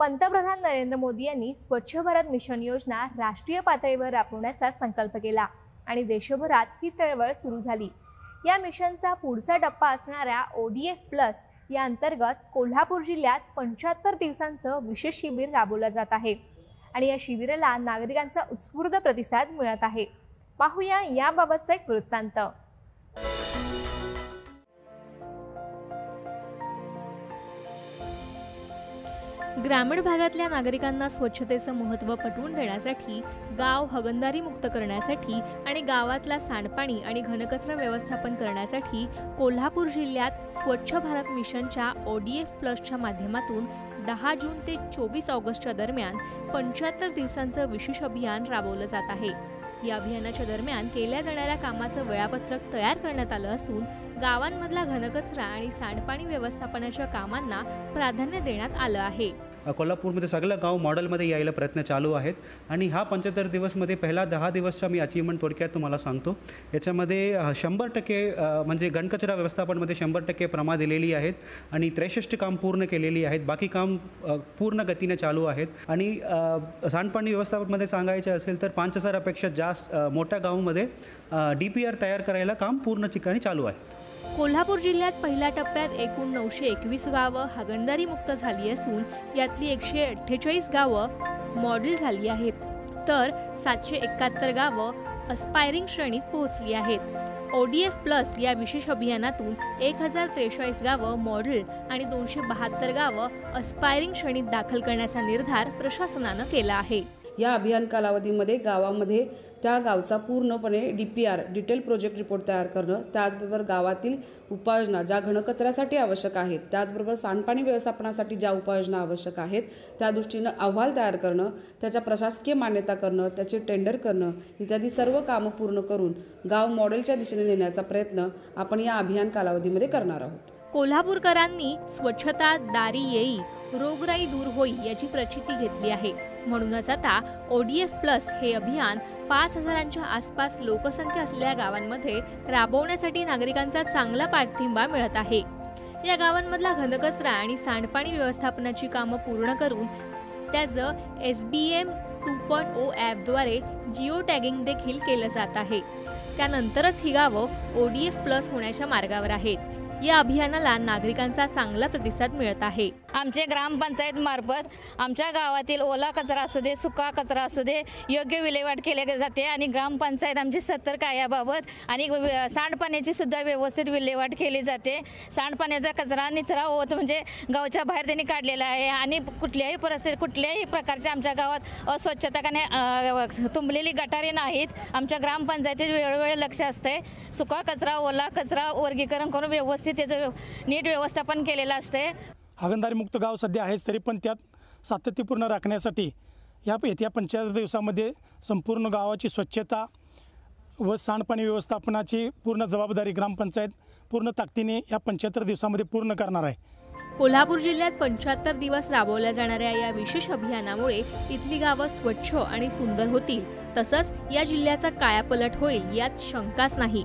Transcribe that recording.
पंतप्रधान नरेंद्र मोदी यांनी स्वच्छ भारत मिशन योजना राष्ट्रीय पातळीवर राबवण्याचा संकल्प केला आणि देशभरात ही चळवळ सुरू झाली। या मिशनचा पुढचा टप्पा असणाऱ्या ODF+ या अंतर्गत कोल्हापूर जिल्ह्यात 75 दिवसांचं विशेष शिबिर राबवलं जात आहे आणि या शिबिराला नागरिकांचा उत्स्फूर्त प्रतिसाद मिळत आहे। पाहूया याबाबतचा एक वृत्तांत। ग्रामीण भागातल्या नागरिकांना स्वच्छतेचं महत्त्व पटवून देण्यासाठी, गाव हागणदारी मुक्त करण्यासाठी आणि गावातला सांडपाणी आणि घनकचरा व्यवस्थापन करण्यासाठी कोल्हापूर जिल्ह्यात स्वच्छ भारत मिशनच्या ODF+ माध्यमातून 10 जून ते 24 ऑगस्टच्या दरम्यान 75 दिवसांचं विशेष अभियान राबवलं जात आहे। या अभियानाच्या दरम्यान केल्या जाणाऱ्या कामाचं वेळापत्रक तयार करण्यात आलं असून गावांमधला घनकचरा आणि सांडपाणी व्यवस्थापनाच्या कामांना प्राधान्य देण्यात आलं आहे। कोल्हापूरमध्ये सगळं गाव मॉडेलमध्ये यायला प्रयत्न चालू आहेत आणि हा 75 दिवसमध्ये पहिला 10 दिवसचा मी अचीवमेंट थोडक्यात तुम्हाला सांगतो। याच्यामध्ये 100% म्हणजे घनकचरा व्यवस्थापनमध्ये 100% प्रमा दिलेली आहेत आणि 63 काम पूर्ण केलेली आहेत। बाकी काम पूर्ण गतीने चालू आहेत आणि सांडपाणी व्यवस्थापनमध्ये सांगायचे असेल तर 5000 पेक्षा जास्त मोठ्या गावामध्ये DPR तयार करायला काम पूर्ण ठिकाणी चालू आहे। कोल्हापूर जिल्ह्यात पहिल्या टप्प्यात एकूण 921 गावं हागणदारी मुक्त झाली असून यातली 148 गावं मॉडेल झाली आहेत, तर 771 गावं अस्पायरिंग श्रेणीत पोहोचली आहेत। ODF+ या विशेष अभियानातून 1043 गावं मॉडेल आणि 272 गावं अस्पायरिंग श्रेणीत दाखल करण्याचा निर्धार प्रशासनानं केला आहे। या अभियान कालावधीमध्ये गावामध्ये त्या गावचा पूर्णपणे DPR डिटेल प्रोजेक्ट रिपोर्ट तयार करणं, त्याचबरोबर गावातील उपाययोजना ज्या घनकचऱ्यासाठी आवश्यक आहेत, त्याचबरोबर सांडपाणी व्यवस्थापनासाठी ज्या उपाययोजना आवश्यक आहेत त्या दृष्टीनं अहवाल तयार करणं, त्याच्या प्रशासकीय मान्यता करणं, त्याचे टेंडर करणं इत्यादी सर्व कामं पूर्ण करून गाव मॉडेलच्या दिशेने नेण्याचा प्रयत्न आपण या अभियान कालावधीमध्ये करणार आहोत। कोल्हापूरकरांनी स्वच्छता दारी येई, रोगराई दूर होई याची प्रचिती घेतली आहे। म्हणूनच आता ODF+ हे अभियान 5000च्या आसपास लोकसंख्या असलेल्या गावांमध्ये राबवण्यासाठी नागरिकांचा चांगला पाठिंबा मिळत आहे। या गावांमधला घनकचरा आणि सांडपाणी व्यवस्थापनाची कामं पूर्ण करून त्याचं SBM 2.0 ॲपद्वारे जिओ टॅगिंग देखील केलं जात आहे। त्यानंतरच ही गावं ODF+ होण्याच्या मार्गावर आहेत। या अभियानाला नागरिकांचा चांगला प्रतिसाद मिळत आहे। आमचे ग्रामपंचायत मार्फत आमच्या गावातील ओला कचरा असू दे, सुका कचरा असू दे योग्य विल्हेवाट केली जाते आणि ग्रामपंचायत आमची सतर्क आहे याबाबत आणि सांडपाण्याची सुद्धा व्यवस्थित विल्हेवाट केली जाते। सांडपाण्याचा कचरा निचरा होत म्हणजे गावच्या बाहेर त्यांनी काढलेला आहे आणि कुठल्याही परिस्थितीत कुठल्याही प्रकारचे आमच्या गावात अस्वच्छता तुंबलेली गटारे नाहीत। आमच्या ग्रामपंचायतीत वेळोवेळी लक्ष असते। सुका कचरा ओला कचरा वर्गीकरण करून व्यवस्थित त्याचं नीट व्यवस्थापन केलेलं असते। हागणदारी मुक्त गाव सध्या आहेच, तरी पण त्यात सातत्यपूर्ण राखण्यासाठी येत्या 75 दिवसामध्ये संपूर्ण गावाची स्वच्छता व सांडपाणी व्यवस्थापनाची पूर्ण जबाबदारी ग्रामपंचायत पूर्ण ताकदीने या 75 दिवसामध्ये पूर्ण करणार आहे। कोल्हापूर जिल्ह्यात 75 दिवस राबवल्या जाणाऱ्या या विशेष अभियानामुळे इथली गावं स्वच्छ आणि सुंदर होतील, तसंच या जिल्ह्याचा कायापालट होईल यात शंकाच नाही।